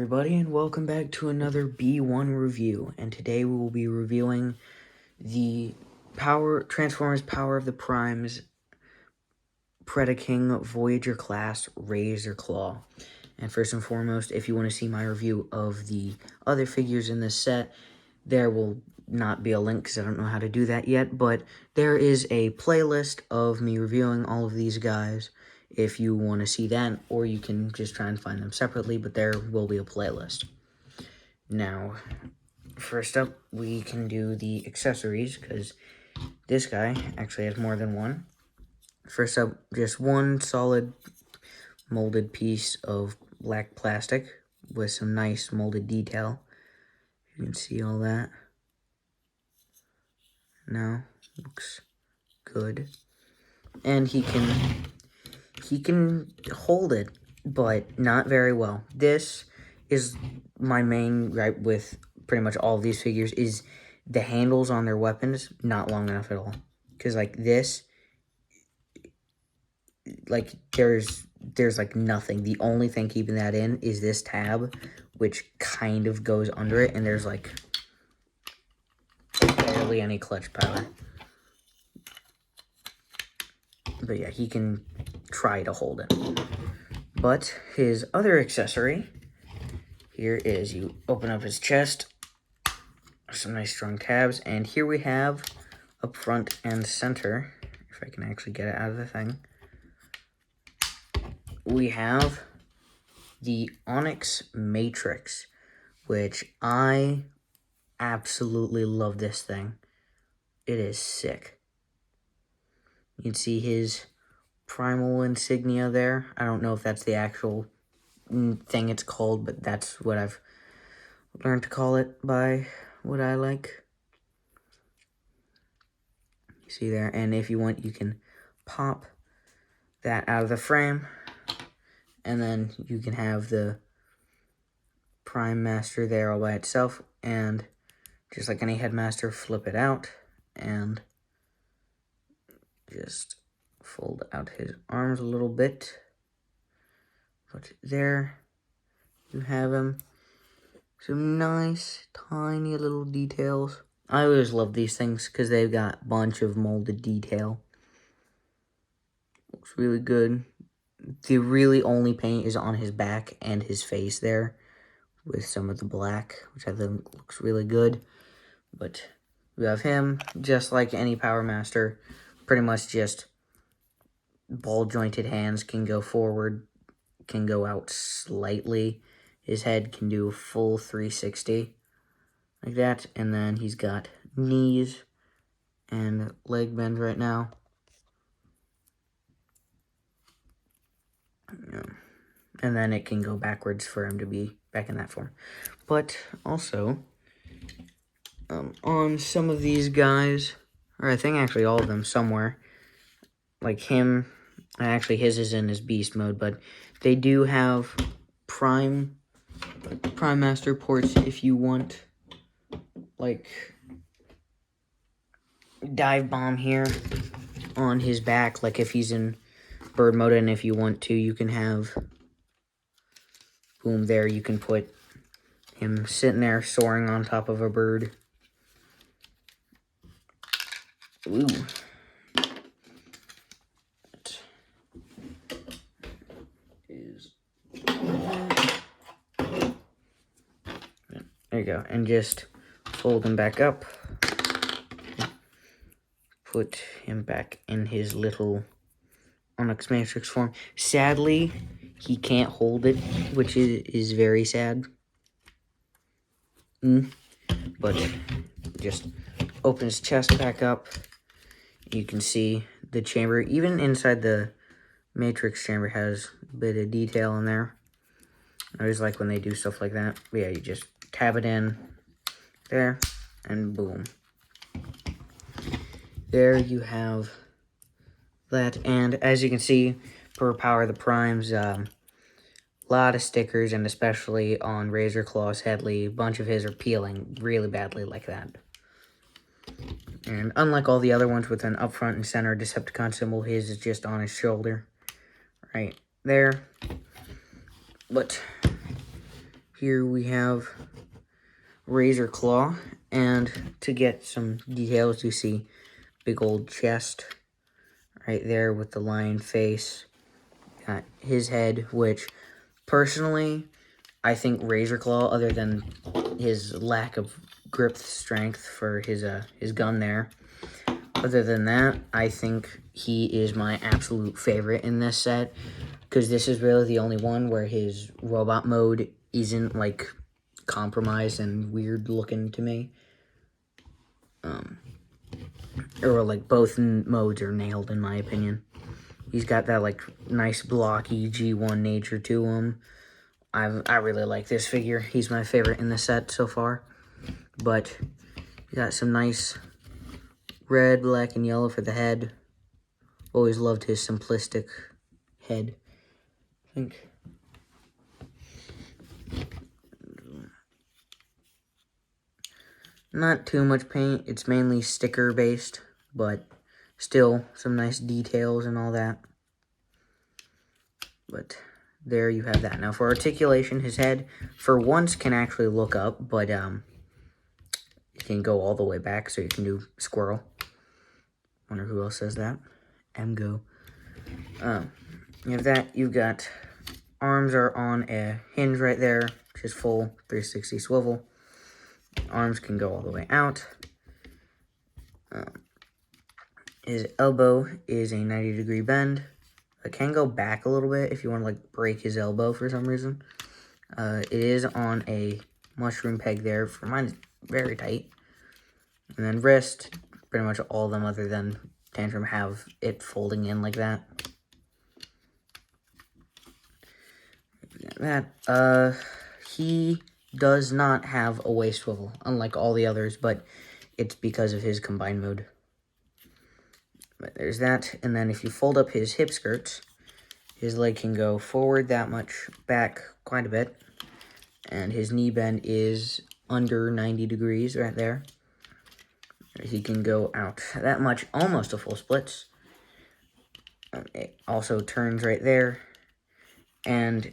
everybody, and welcome back to another B1 review. And today we will be reviewing the Transformers Power of the Primes Predaking Voyager class razorclaw. And first and foremost, if you want to see my review of the other figures in this set, there will not be a link because I don't know how to do that yet, but there is a playlist of me reviewing all of these guys if you want to see that, or you can just try and find them separately, but there will be a playlist. Now, first up, we can do the accessories, because this guy actually has more than one. First up, just one solid molded piece of black plastic with some nice molded detail. You can see all that. Now, looks good. And he can hold it, but not very well. This is my main gripe with pretty much all of these figures, is the handles on their weapons not long enough at all. Because, like, this, like, there's like nothing. The only thing keeping that in is this tab, which kind of goes under it, and there's, like, barely any clutch power. But yeah, he can try to hold it. But his other accessory here is you open up his chest, some nice strong tabs, and here we have up front and center, if I can actually get it out of the thing, we have the Onyx Matrix, which I absolutely love this thing. It is sick. You can see his primal insignia there. I don't know if that's the actual thing it's called, but that's what I've learned to call it by what I like. You see there, and if you want, you can pop that out of the frame, and then you can have the Prime Master there all by itself, and just like any Headmaster, flip it out, and just fold out his arms a little bit. But there you have him. Some nice, tiny little details. I always love these things because they've got a bunch of molded detail. Looks really good. The really only paint is on his back and his face there, with some of the black, which I think looks really good. But we have him, just like any Power Master, pretty much just ball-jointed hands, can go forward, can go out slightly. His head can do a full 360, like that, and then he's got knees and leg bend right now. And then it can go backwards for him to be back in that form. But also, on some of these guys, or I think actually all of them somewhere, like him, actually his is in his beast mode, but they do have Prime Master ports if you want, like, dive bomb here on his back, like if he's in bird mode, and if you want to, you can have, boom, there, you can put him sitting there soaring on top of a bird. Ooh. That is... There you go, and just fold him back up. Put him back in his little Onyx Matrix form. Sadly, he can't hold it, which is very sad. But just open his chest back up. You can see the chamber, even inside the Matrix chamber, has a bit of detail in there. I always like when they do stuff like that. But yeah, you just tab it in there, and boom. There you have that, and as you can see, for Power of the Primes, a lot of stickers, and especially on razorclaw's Headley, a bunch of his are peeling really badly like that. And unlike all the other ones with an up front and center Decepticon symbol, his is just on his shoulder, right there. But here we have razor claw, and to get some details, you see big old chest right there with the lion face. Got his head, which personally I think razor claw, other than his lack of grip strength for his gun there, other than that, I think he is my absolute favorite in this set, because this is really the only one where his robot mode isn't, like, compromised and weird looking to me. Or, like, both modes are nailed, in my opinion. He's got that, like, nice blocky G1 nature to him. I really like this figure. He's my favorite in the set so far. But he got some nice red, black, and yellow for the head. Always loved his simplistic head. I think. Not too much paint. It's mainly sticker based, but still some nice details and all that. But there you have that. Now for articulation, his head for once can actually look up, but it can go all the way back, so you can do squirrel. Wonder who else says that. Go. You have that. You've got arms are on a hinge right there, which is full 360 swivel. Arms can go all the way out. His elbow is a 90-degree bend. It can go back a little bit if you want to, like, break his elbow for some reason. It is on a mushroom peg there. For mine, it's very tight. And then wrist, pretty much all of them other than Tantrum have it folding in like that. He does not have a waist swivel, unlike all the others, but it's because of his combined mode. But there's that, and then if you fold up his hip skirts, his leg can go forward that much, back quite a bit, and his knee bend is under 90 degrees right there. He can go out that much, almost a full splits. It also turns right there, and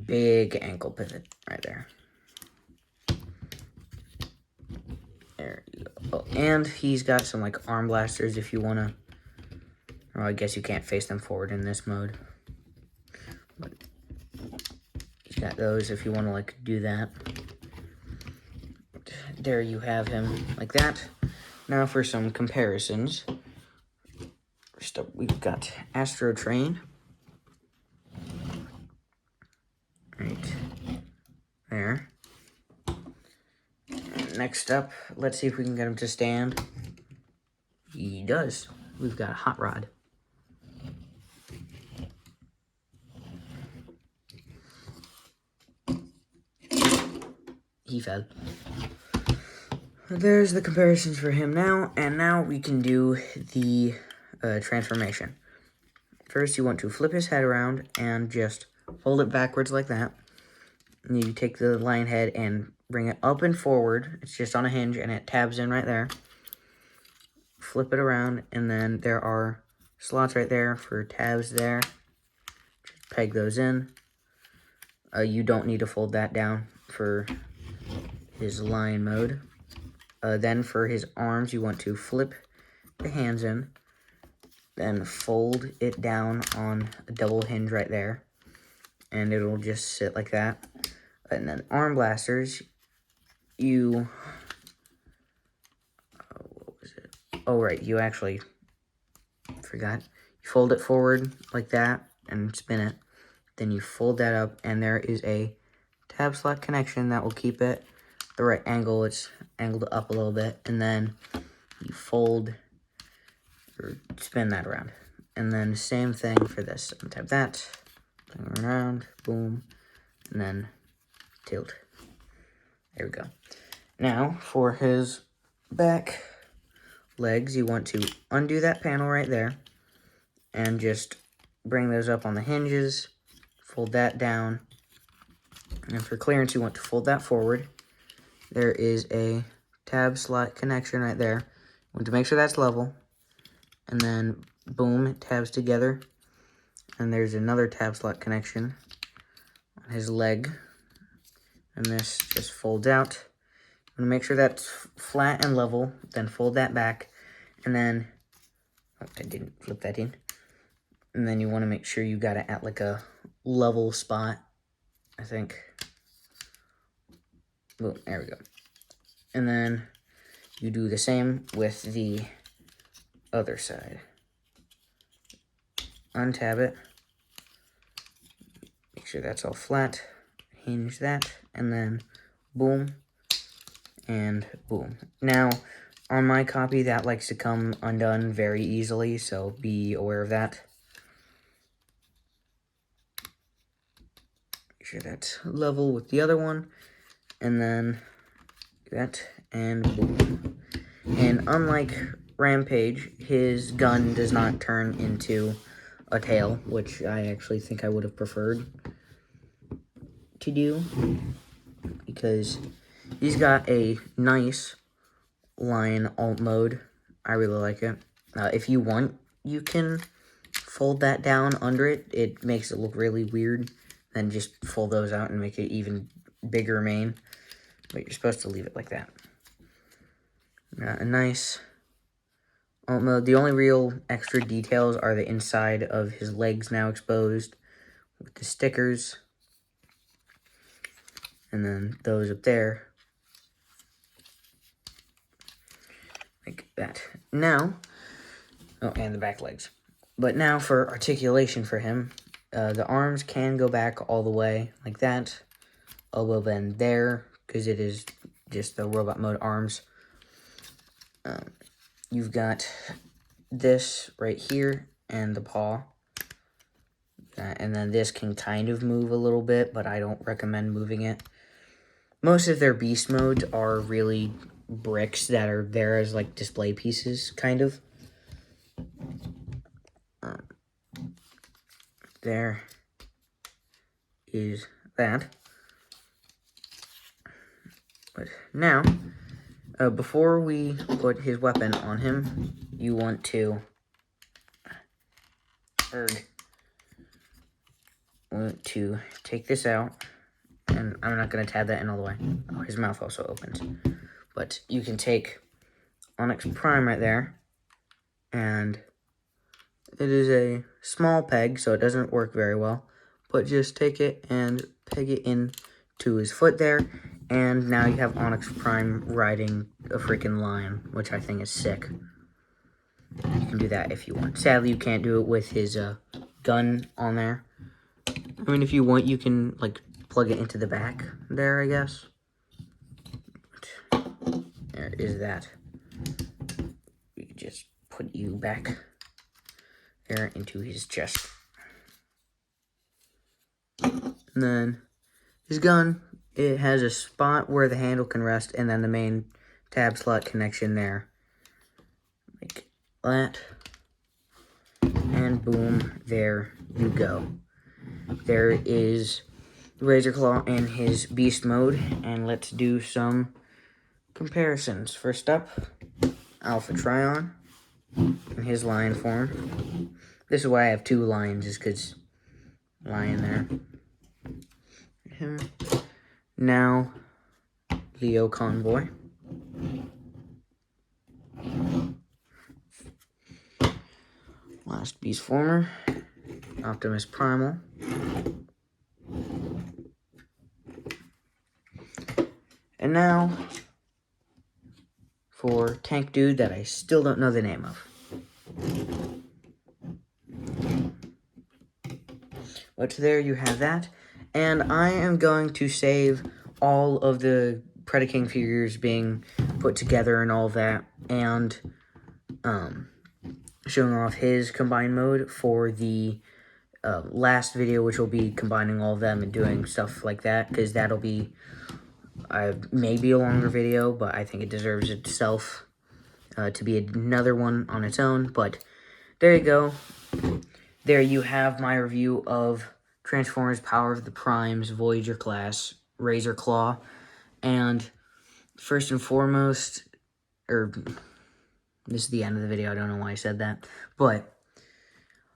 big ankle pivot right there. There you go. Oh, and he's got some, like, arm blasters if you want to. Well, I guess you can't face them forward in this mode. But he's got those if you want to, like, do that. There you have him like that. Now for some comparisons. First up, we've got Astro Train. Right there. Next up, let's see if we can get him to stand. He does. We've got Hot Rod. He fell. There's the comparisons for him now, and now we can do the transformation. First, you want to flip his head around and just fold it backwards like that. And you take the lion head and bring it up and forward. It's just on a hinge, and it tabs in right there. Flip it around, and then there are slots right there for tabs there. Just peg those in. You don't need to fold that down for his lion mode. Then for his arms, you want to flip the hands in, then fold it down on a double hinge right there, and it'll just sit like that. And then arm blasters, what was it? Oh, right, you actually forgot. You fold it forward like that and spin it. Then you fold that up, and there is a tab slot connection that will keep it the right angle. It's angled up a little bit, and then you fold or spin that around. And then same thing for this. Untap that, turn around, boom, and then tilt. There we go. Now, for his back legs, you want to undo that panel right there and just bring those up on the hinges, fold that down, and for clearance, you want to fold that forward. There is a tab slot connection right there. You want to make sure that's level, and then boom, it tabs together, and there's another tab slot connection on his leg. and this just folds out. I'm going to make sure that's flat and level, then fold that back, and then, oh, I didn't flip that in. And then you want to make sure you got it at like a level spot, I think. Boom, there we go. And then you do the same with the other side. Untab it. Make sure that's all flat. Hinge that, and then boom, and boom. Now, on my copy, that likes to come undone very easily, so be aware of that. Make sure that's level with the other one, and then that, and boom. And unlike Rampage, his gun does not turn into a tail, which I actually think I would have preferred to do, because he's got a nice line alt mode. I really like it. If you want, you can fold that down under it. It makes it look really weird. Then just fold those out and make it even bigger main. But you're supposed to leave it like that. A nice alt mode. The only real extra details are the inside of his legs now exposed with the stickers. And then those up there. Like that. Now, oh, and the back legs. But now for articulation for him, the arms can go back all the way like that. Elbow bend there, because it is just the robot mode arms. You've got this right here and the paw. And then this can kind of move a little bit, but I don't recommend moving it. Most of their beast modes are really bricks that are there as like display pieces, kind of. There is that. But now, before we put his weapon on him, you want to take this out. And I'm not going to tab that in all the way. Oh, his mouth also opens. But you can take Onyx Prime right there. And it is a small peg, so it doesn't work very well. But just take it and peg it in to his foot there. And now you have Onyx Prime riding a freaking lion, which I think is sick. You can do that if you want. Sadly, you can't do it with his gun on there. I mean, if you want, you can, like, plug it into the back there, I guess. There is that. We can just put you back there into his chest. And then his gun, it has a spot where the handle can rest, and then the main tab slot connection there. Like that. And boom, there you go. There is razorclaw in his beast mode, and let's do some comparisons. First up, Alpha Trion in his lion form. This is why I have two lions, is because lion there. Him. Now, Leo Convoy. Last beast former, Optimus Primal. And now, for Tank Dude that I still don't know the name of. But there you have that. And I am going to save all of the Predaking figures being put together and all that. And showing off his combined mode for the last video, which will be combining all of them and doing stuff like that. Because that'll be maybe a longer video, but I think it deserves itself to be another one on its own. But there you go. There you have my review of Transformers Power of the Primes Voyager class razorclaw. And first and foremost, this is the end of the video, I don't know why I said that. But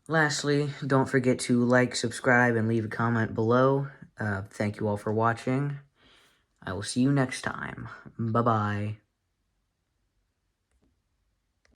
lastly, don't forget to like, subscribe, and leave a comment below. Thank you all for watching. I will see you next time. Bye-bye.